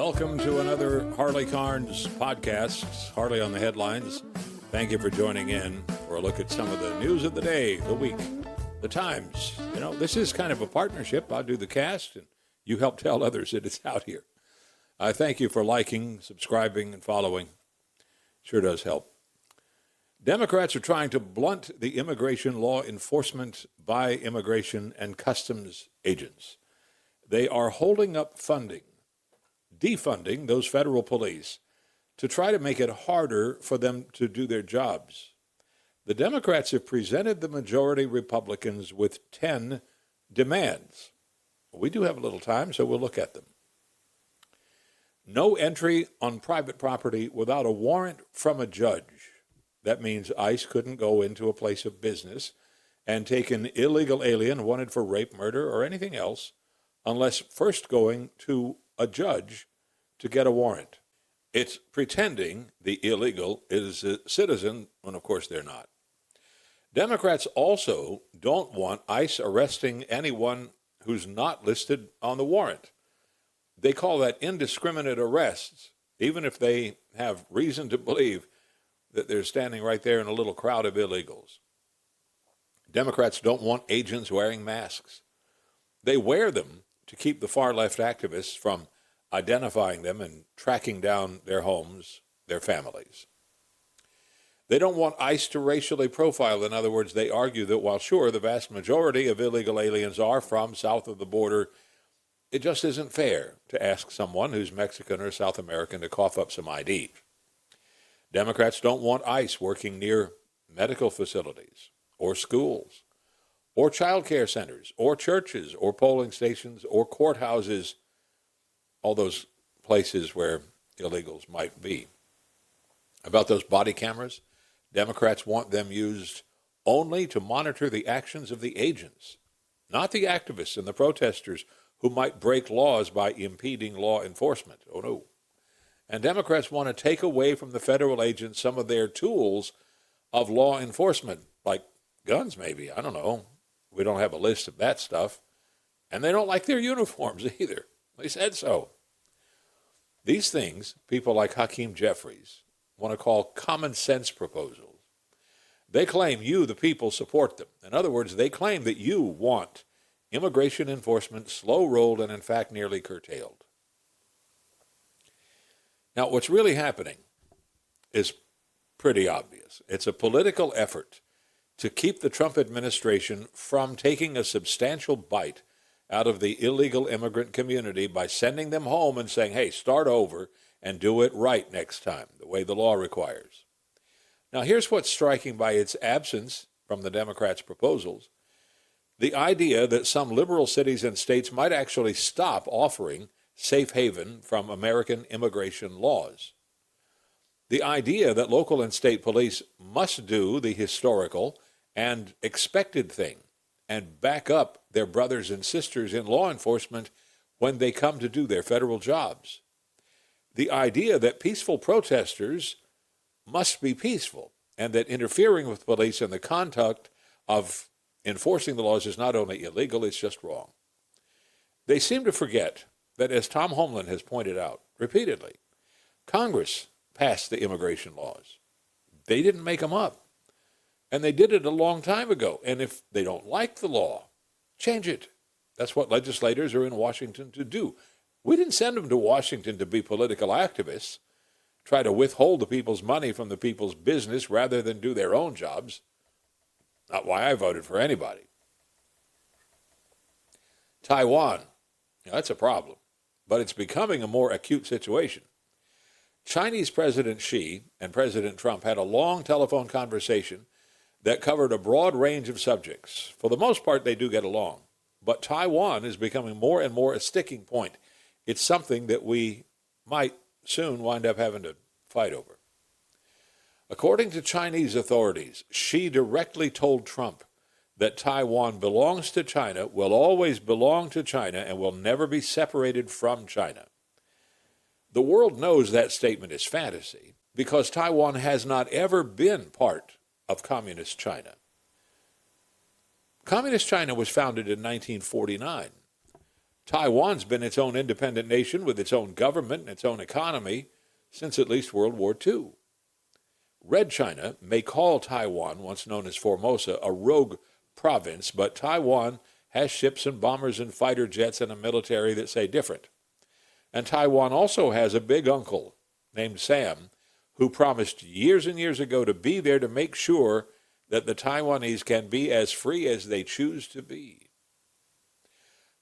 Welcome to another Harley Carnes podcast, Harley on the Headlines. Thank you for joining in for a look at some of the news of the day, the week, the times. You know, this is kind of a partnership. I'll do the cast, and you help tell others that it's out here. I thank you for liking, subscribing, and following. Sure does help. Democrats are trying to blunt the immigration law enforcement by immigration and customs agents. They are holding up funding, defunding those federal police to try to make it harder for them to do their jobs. The Democrats have presented the majority Republicans with 10 demands. We do have a little time, so we'll look at them. No entry on private property without a warrant from a judge. That means ICE couldn't go into a place of business and take an illegal alien wanted for rape, murder, or anything else unless first going to a judge to get a warrant. It's pretending the illegal is a citizen when, of course, they're not. Democrats also don't want ICE arresting anyone who's not listed on the warrant. They call that indiscriminate arrests, even if they have reason to believe that they're standing right there in a little crowd of illegals. Democrats don't want agents wearing masks. They wear them to keep the far-left activists from identifying them and tracking down their homes, their families. They don't want ICE to racially profile. In other words, they argue that while sure the vast majority of illegal aliens are from south of the border, it just isn't fair to ask someone who's Mexican or South American to cough up some ID. Democrats don't want ICE working near medical facilities or schools or child care centers or churches or polling stations or courthouses, all those places where illegals might be. About those body cameras, Democrats want them used only to monitor the actions of the agents, not the activists and the protesters who might break laws by impeding law enforcement. Oh, no. And Democrats want to take away from the federal agents some of their tools of law enforcement, like guns maybe. I don't know. We don't have a list of that stuff. And they don't like their uniforms either. They said so. These things, people like Hakeem Jeffries want to call common sense proposals. They claim you, the people, support them. In other words, they claim that you want immigration enforcement slow-rolled and, in fact, nearly curtailed. Now, what's really happening is pretty obvious. It's a political effort to keep the Trump administration from taking a substantial bite out of the illegal immigrant community by sending them home and saying, hey, start over and do it right next time, the way the law requires. Now, here's what's striking by its absence from the Democrats' proposals: the idea that some liberal cities and states might actually stop offering safe haven from American immigration laws. The idea that local and state police must do the historical and expected thing and back up their brothers and sisters in law enforcement when they come to do their federal jobs. The idea that peaceful protesters must be peaceful and that interfering with police in the conduct of enforcing the laws is not only illegal, it's just wrong. They seem to forget that, as Tom Homeland has pointed out repeatedly, Congress passed the immigration laws. They didn't make them up. And they did it a long time ago. And if they don't like the law, change it. That's what legislators are in Washington to do. We didn't send them to Washington to be political activists, try to withhold the people's money from the people's business rather than do their own jobs. Not why I voted for anybody. Taiwan, that's a problem, but it's becoming a more acute situation. Chinese President Xi and President Trump had a long telephone conversation that covered a broad range of subjects. For the most part, they do get along. But Taiwan is becoming more and more a sticking point. It's something that we might soon wind up having to fight over. According to Chinese authorities, Xi directly told Trump that Taiwan belongs to China, will always belong to China, and will never be separated from China. The world knows that statement is fantasy because Taiwan has not ever been part of Communist China. Communist China was founded in 1949. Taiwan's been its own independent nation with its own government and its own economy since at least World War II. Red China may call Taiwan, once known as Formosa, a rogue province, but Taiwan has ships and bombers and fighter jets and a military that say different. And Taiwan also has a big uncle named Sam who promised years and years ago to be there to make sure that the Taiwanese can be as free as they choose to be.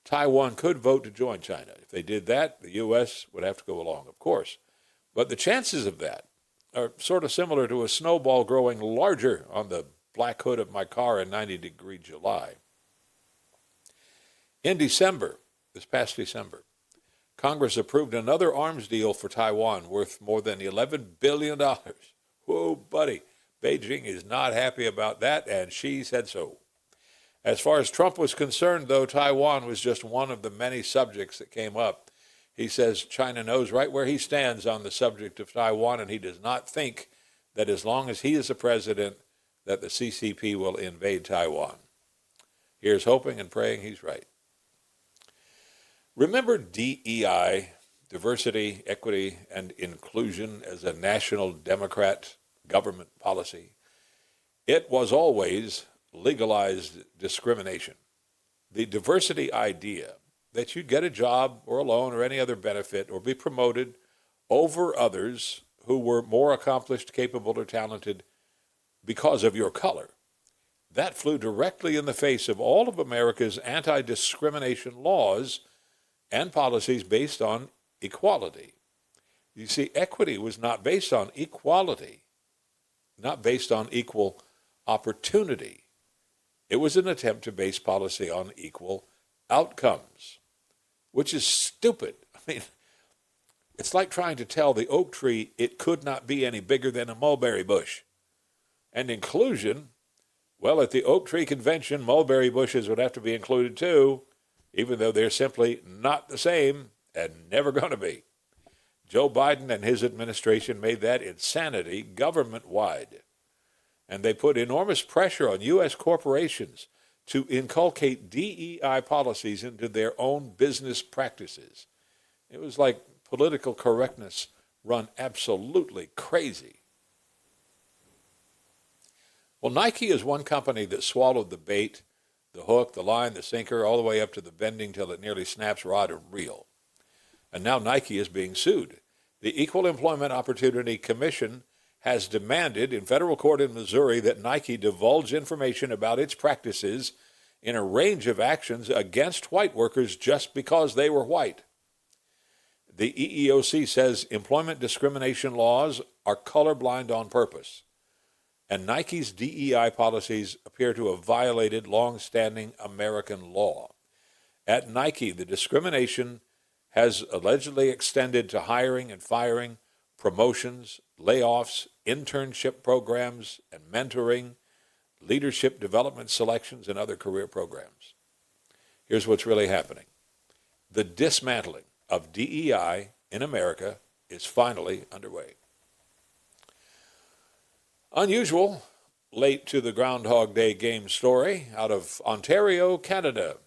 Taiwan could vote to join China. If they did that, the U.S. would have to go along, of course. But the chances of that are sort of similar to a snowball growing larger on the black hood of my car in 90-degree July. In December, this past December, Congress approved another arms deal for Taiwan worth more than $11 billion. Whoa, buddy. Beijing is not happy about that, and she said so. As far as Trump was concerned, though, Taiwan was just one of the many subjects that came up. He says China knows right where he stands on the subject of Taiwan, and he does not think that as long as he is the president, that the CCP will invade Taiwan. Here's hoping and praying he's right. Remember DEI, diversity, equity, and inclusion, as a national Democrat government policy? It was always legalized discrimination. The diversity idea that you'd get a job or a loan or any other benefit or be promoted over others who were more accomplished, capable, or talented because of your color, that flew directly in the face of all of America's anti-discrimination laws and policies based on equality. You see, equity was not based on equality, not based on equal opportunity. It was an attempt to base policy on equal outcomes, which is stupid. I mean, it's like trying to tell the oak tree it could not be any bigger than a mulberry bush. And inclusion, well, at the Oak Tree Convention, mulberry bushes would have to be included too, even though they're simply not the same and never going to be. Joe Biden and his administration made that insanity government-wide. And they put enormous pressure on U.S. corporations to inculcate DEI policies into their own business practices. It was like political correctness run absolutely crazy. Well, Nike is one company that swallowed the bait, the hook, the line, the sinker, all the way up to the bending till it nearly snaps rod and reel. And now Nike is being sued. The Equal Employment Opportunity Commission has demanded in federal court in Missouri that Nike divulge information about its practices in a range of actions against white workers just because they were white. The EEOC says employment discrimination laws are colorblind on purpose, and Nike's DEI policies appear to have violated long-standing American law. At Nike, the discrimination has allegedly extended to hiring and firing, promotions, layoffs, internship programs, and mentoring, leadership development selections, and other career programs. Here's what's really happening. The dismantling of DEI in America is finally underway. Unusual, late to the Groundhog Day game story out of Ontario, Canada.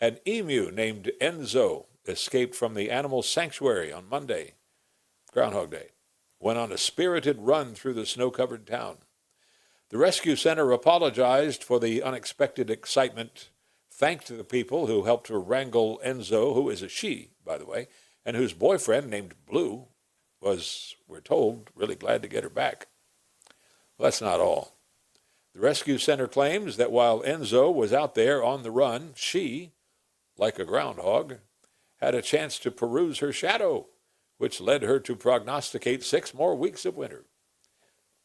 An emu named Enzo escaped from the animal sanctuary on Monday, Groundhog Day, went on a spirited run through the snow-covered town. The rescue center apologized for the unexpected excitement, thanked the people who helped her wrangle Enzo, who is a she, by the way, and whose boyfriend, named Blue, was, we're told, really glad to get her back. Well, that's not all. The rescue center claims that while Enzo was out there on the run, she, like a groundhog, had a chance to peruse her shadow, which led her to prognosticate 6 more weeks of winter.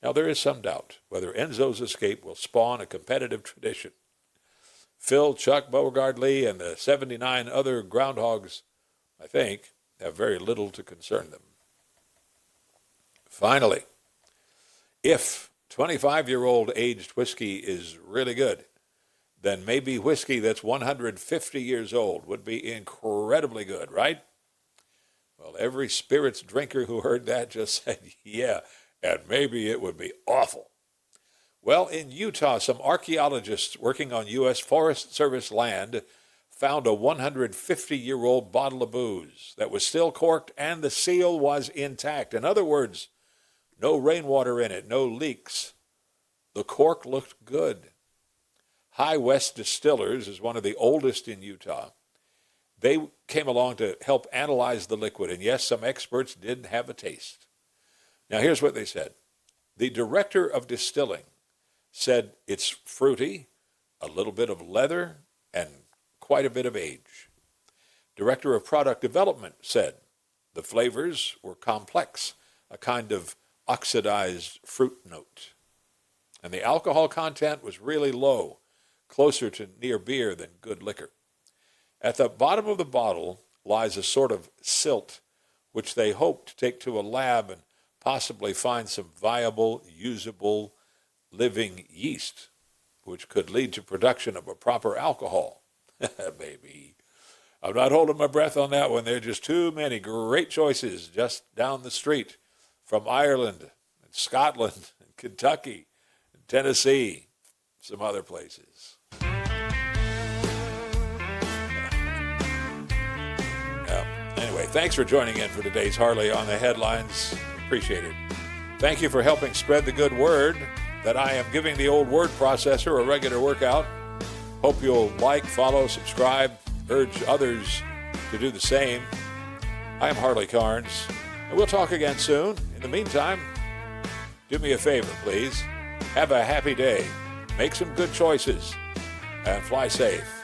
Now, there is some doubt whether Enzo's escape will spawn a competitive tradition. Phil, Chuck, Beauregard Lee, and the 79 other groundhogs, I think, have very little to concern them. Finally, if 25-year-old aged whiskey is really good, then maybe whiskey that's 150 years old would be incredibly good, right? Well, every spirits drinker who heard that just said, yeah, and maybe it would be awful. Well, in Utah, some archaeologists working on U.S. Forest Service land found a 150-year-old bottle of booze that was still corked and the seal was intact. In other words, no rainwater in it, no leaks. The cork looked good. High West Distillers is one of the oldest in Utah. They came along to help analyze the liquid, and yes, some experts did have a taste. Now, here's what they said. The director of distilling said it's fruity, a little bit of leather, and quite a bit of age. Director of product development said the flavors were complex, a kind of oxidized fruit note. And the alcohol content was really low, closer to near beer than good liquor. At the bottom of the bottle lies a sort of silt, which they hope to take to a lab and possibly find some viable, usable, living yeast, which could lead to production of a proper alcohol. Maybe. I'm not holding my breath on that one. There are just too many great choices just down the street from Ireland and Scotland and Kentucky and Tennessee, some other places. Anyway, thanks for joining in for today's Harley on the Headlines. Appreciate it. Thank you for helping spread the good word that I am giving the old word processor a regular workout. Hope you'll like, follow, subscribe, urge others to do the same. I am Harley Carnes, and we'll talk again soon. In the meantime, do me a favor, please. Have a happy day. Make some good choices, and fly safe.